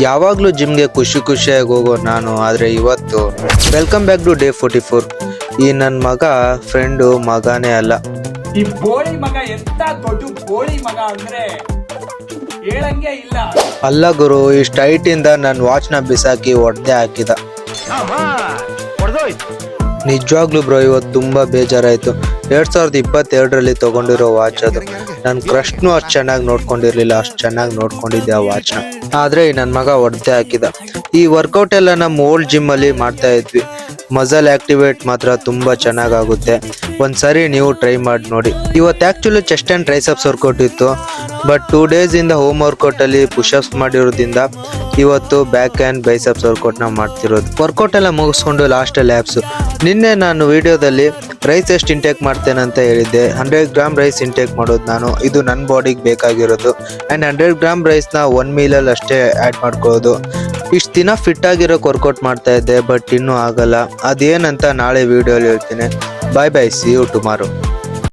ಯಾವಾಗಲೂ ಜಿಮ್ಗೆ ಖುಷಿಯಾಗಿ ಹೋಗೋ ನಾನು, ಆದರೆ ಇವತ್ತು ವೆಲ್ಕಮ್ ಬ್ಯಾಕ್ ಟು ಡೇ 44. ಈ ನನ್ನ ಮಗ ಫ್ರೆಂಡು ಮಗನೇ ಅಲ್ಲ. ಈ ಬೋಳಿ ಮಗ ಎಂತ ದೊಡ್ಡ ಬೋಳಿ ಮಗ ಅಂದ್ರೆ ಹೇಳಂಗೆ ಇಲ್ಲ. ಅಲ್ಲ ಗುರು, ಇಷ್ಟು ಹೈಟಿಂದ ನನ್ನ ವಾಚ್ನ ಬಿಸಾಕಿ ಒಡೆದೇ ಹಾಕಿದ. ನಿಜವಾಗ್ಲೂ ಬ್ರೋ, ಇವತ್ತು ತುಂಬಾ ಬೇಜಾರಾಯ್ತು. 2022ರಲ್ಲಿ ತಗೊಂಡಿರೋ ವಾಚ್ ಅದು. ನನ್ನ ಕ್ರಶ್ನು ಅಷ್ಟು ಚೆನ್ನಾಗಿ ನೋಡ್ಕೊಂಡಿರ್ಲಿಲ್ಲ, ಅಷ್ಟು ಚೆನ್ನಾಗಿ ನೋಡ್ಕೊಂಡಿದ್ದೆ ಆ ವಾಚ್ನ. ಆದ್ರೆ ಈ ನನ್ನ ಮಗ ಒಡೆದೇ ಹಾಕಿದ. ಈ ವರ್ಕೌಟ್ ಎಲ್ಲ ನಮ್ಮ ಓಲ್ಡ್ ಜಿಮ್ ಅಲ್ಲಿ ಮಾಡ್ತಾ ಇದ್ವಿ. ಮಸಲ್ ಆಕ್ಟಿವೇಟ್ ಮಾತ್ರ ತುಂಬಾ ಚೆನ್ನಾಗುತ್ತೆ. ಒಂದ್ಸರಿ ನೀವು ಟ್ರೈ ಮಾಡಿ ನೋಡಿ. ಇವತ್ತು actually chest and triceps workout ಇತ್ತು, ಬಟ್ 2 days ಇಂದ ಹೋಮ್ ವರ್ಕೌಟ್ ಅಲ್ಲಿ ಪುಷಪ್ಸ್ ಮಾಡಿರೋದ್ರಿಂದ ಇವತ್ತು ಬ್ಯಾಕ್ ಆ್ಯಂಡ್ ಬೈಸೆಪ್ಸ್ ವರ್ಕೌಟ್ ನ ಮಾಡ್ತಿರೋದು. ವರ್ಕೌಟ್ ಎಲ್ಲ ಮುಗಿಸ್ಕೊಂಡು ಲಾಸ್ಟ್ ಅಲ್ಲಿ ಆ್ಯಪ್ಸ್. ನಿನ್ನೆ ನಾನು ವಿಡಿಯೋದಲ್ಲಿ ರೈಸ್ ಎಷ್ಟು ಇಂಟೇಕ್ ಮಾಡ್ತೇನೆ ಅಂತ ಹೇಳಿದ್ದೆ. 100 ಗ್ರಾಮ್ ರೈಸ್ ಇಂಟೇಕ್ ಮಾಡೋದು ನಾನು. ಇದು ನನ್ನ ಬಾಡಿಗೆ ಬೇಕಾಗಿರೋದು. ಆ್ಯಂಡ್ 100 ಗ್ರಾಮ್ ರೈಸ್ನ 1 meal ಅಷ್ಟೇ ಆ್ಯಡ್ ಮಾಡ್ಕೊಳ್ಳೋದು. ಇಷ್ಟು ದಿನ ಫಿಟ್ ಆಗಿರೋಕೆ ವರ್ಕೌಟ್ ಮಾಡ್ತಾ ಇದ್ದೆ, ಬಟ್ ಇನ್ನೂ ಆಗಲ್ಲ. ಅದೇನಂತ ನಾಳೆ ವಿಡಿಯೋಲಿ ಹೇಳ್ತೀನಿ. ಬಾಯ್ ಬಾಯ್, ಸಿ ಯು ಟುಮಾರೋ.